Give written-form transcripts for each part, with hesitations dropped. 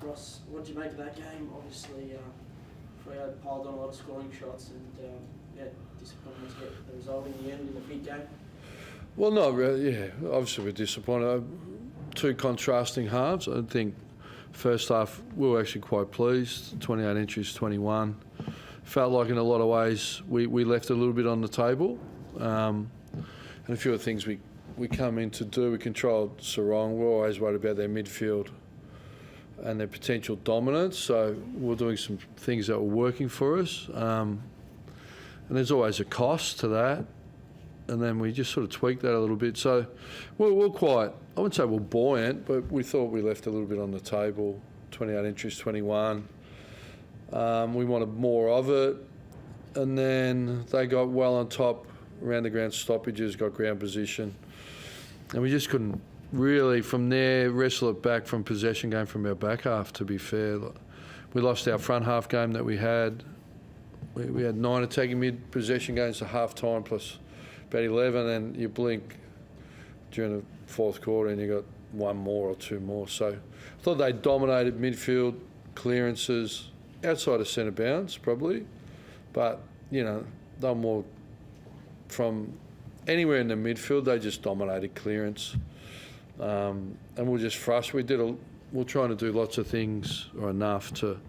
Cross. What did you make of that game? Obviously, Freo piled on a lot of scoring shots and disappointing to get the result in the end in a big game. Well, not really. Yeah, obviously we're disappointed. Two contrasting halves. I think first half we were actually quite pleased. 28 entries, 21. Felt like in a lot of ways we left a little bit on the table. And a few of the things we come in to do, we controlled Sarong. We're always worried about their midfield and their potential dominance. So we're doing some things that were working for us. And there's always a cost to that. And then we just sort of tweaked that a little bit. So we're quite, I wouldn't say we're buoyant, but we thought we left a little bit on the table. 28 entries, 21. We wanted more of it. And then they got well on top around the ground stoppages, got ground position. And we just couldn't really, from there, wrestle it back from possession game from our back half, to be fair. We lost our front half game that we had. We had 9 attacking mid-possession games at half-time plus about 11, and you blink during the fourth quarter and you got one more or two more. So I thought they dominated midfield, clearances, outside of centre bounds probably, but, you know, they were more from anywhere in the midfield, they just dominated clearance. And we're just frustrated. We're trying to do lots of things, or enough, to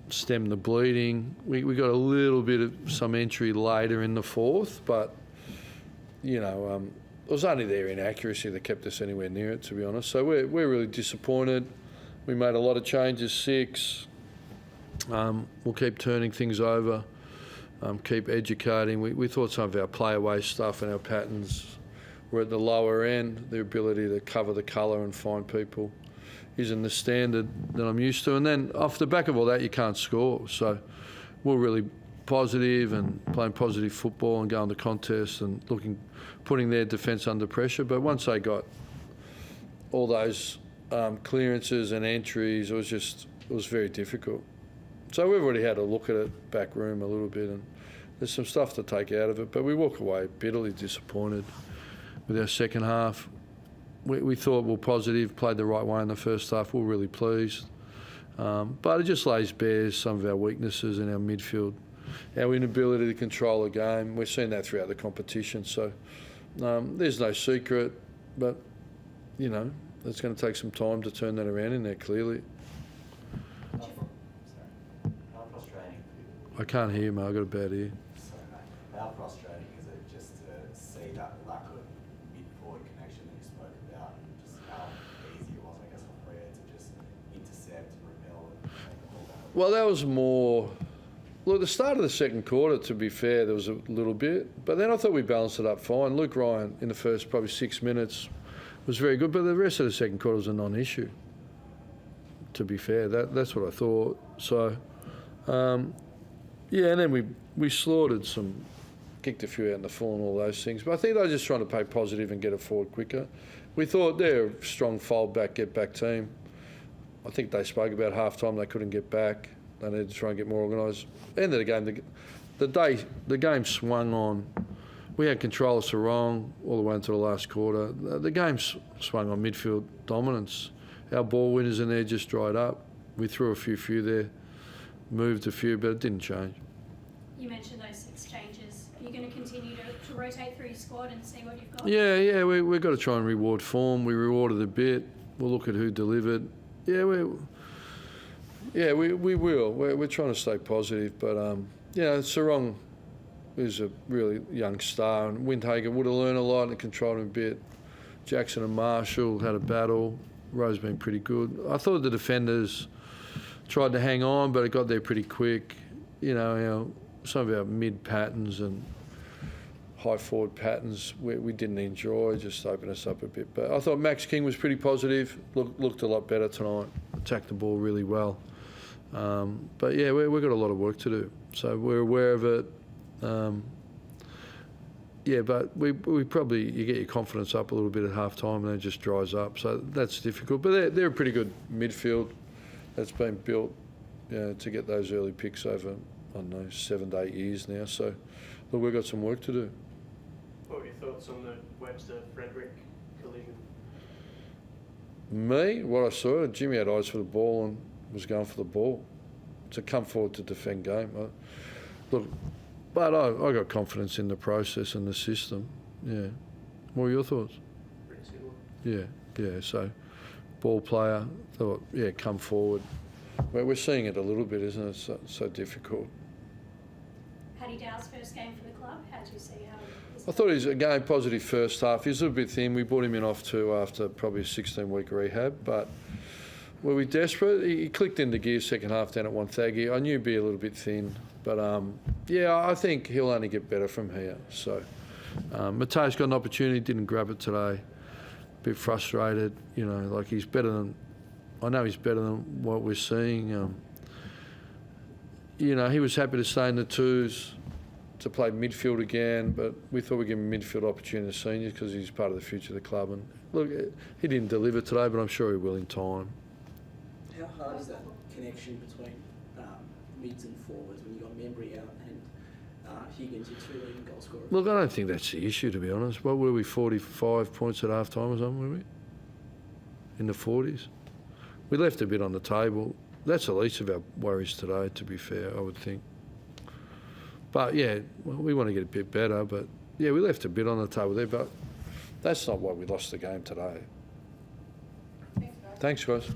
stem the bleeding. We got a little bit of some entry later in the fourth, but, you know, it was only their inaccuracy that kept us anywhere near it, to be honest. So we're really disappointed. We made a lot of changes, 6. We'll keep turning things over, keep educating. We thought some of our play-away stuff and our patterns were at the lower end. The ability to cover the colour and find people isn't the standard that I'm used to. And then off the back of all that, you can't score. So we're really positive and playing positive football and going to contests and putting their defence under pressure. But once they got all those clearances and entries, it was very difficult. So we've already had a look at it, back room a little bit, and there's some stuff to take out of it. But we walk away bitterly disappointed with our second half. We thought we were positive, played the right way in the first half. We were really pleased. But it just lays bare some of our weaknesses in our midfield, our inability to control a game. We're seeing that throughout the competition. So there's no secret, but, you know, it's going to take some time to turn that around in there, clearly. How frustrating? I can't hear you, mate. I've got a bad ear. Sorry, mate. How frustrating is it just to see that lack of mid-forward connection that you spoke about, and just how easy it was, I guess, for Freo to just intercept, repel, and make all that? Well, that was more... Look, the start of the second quarter, to be fair, there was a little bit. But then I thought we balanced it up fine. Luke Ryan, in the first probably 6 minutes, was very good. But the rest of the second quarter was a non-issue, to be fair. That's what I thought. So, yeah, and then we slaughtered some, kicked a few out in the full and all those things. But I think they were just trying to play positive and get it forward quicker. We thought they're a strong fold-back, get-back team. I think they spoke about half-time they couldn't get back. They needed to try and get more organised. End of the game, the game swung on. We had control of Sarong all the way into the last quarter. The game swung on midfield dominance. Our ball winners in there just dried up. We threw a few there, moved a few, but it didn't change. You mentioned those 6 changes. Are you going to continue to rotate through your squad and see what you've got? Yeah, we've got to try and reward form. We rewarded a bit. We'll look at who delivered. Yeah, we will. We're trying to stay positive, but you know, Sarong is a really young star, and Windhager would have learned a lot and controlled him a bit. Jackson and Marshall had a battle. Rowe's been pretty good. I thought the defenders tried to hang on, but it got there pretty quick. You know, some of our mid patterns and high forward patterns we didn't enjoy, just opened us up a bit. But I thought Max King was pretty positive. Looked a lot better tonight. Attacked the ball really well. But yeah, we've got a lot of work to do. So we're aware of it. Yeah, but we probably, you get your confidence up a little bit at half time and then it just dries up. So that's difficult. But they're a pretty good midfield that's been built, you know, to get those early picks over, I don't know, 7 to 8 years now. So look, we've got some work to do. What were your thoughts on the Webster-Frederick collision? Me, what I saw, Jimmy had eyes for the ball and was going for the ball to come forward to defend game. Look, but I got confidence in the process and the system. Yeah. What are your thoughts? Pretty similar. Yeah. So, ball player, thought, yeah, come forward. We're seeing it a little bit, isn't it? So difficult. Paddy Dow's first game for the club. How do you see how? I thought he was, again, positive first half. He was a little bit thin. We brought him in off too after probably a 16-week rehab. But were we desperate? He clicked into gear second half down at Wonthaggi. I knew he'd be a little bit thin. But, yeah, I think he'll only get better from here. So, Mateo's got an opportunity, didn't grab it today. A bit frustrated. You know, like he's better than... I know he's better than what we're seeing. You know, he was happy to stay in the twos, to play midfield again, but we thought we'd give him a midfield opportunity to seniors because he's part of the future of the club. And look, he didn't deliver today, but I'm sure he will in time. How hard is that connection between mids and forwards when you've got Membry out and Higgins, your two leading goal scorers? Look, I don't think that's the issue, to be honest. What were we, 45 points at half time or something, were we? In the 40s? We left a bit on the table. That's the least of our worries today, to be fair, I would think. But, yeah, well, we want to get a bit better. But, yeah, we left a bit on the table there, but that's not why we lost the game today. Thanks, guys. Thanks, guys.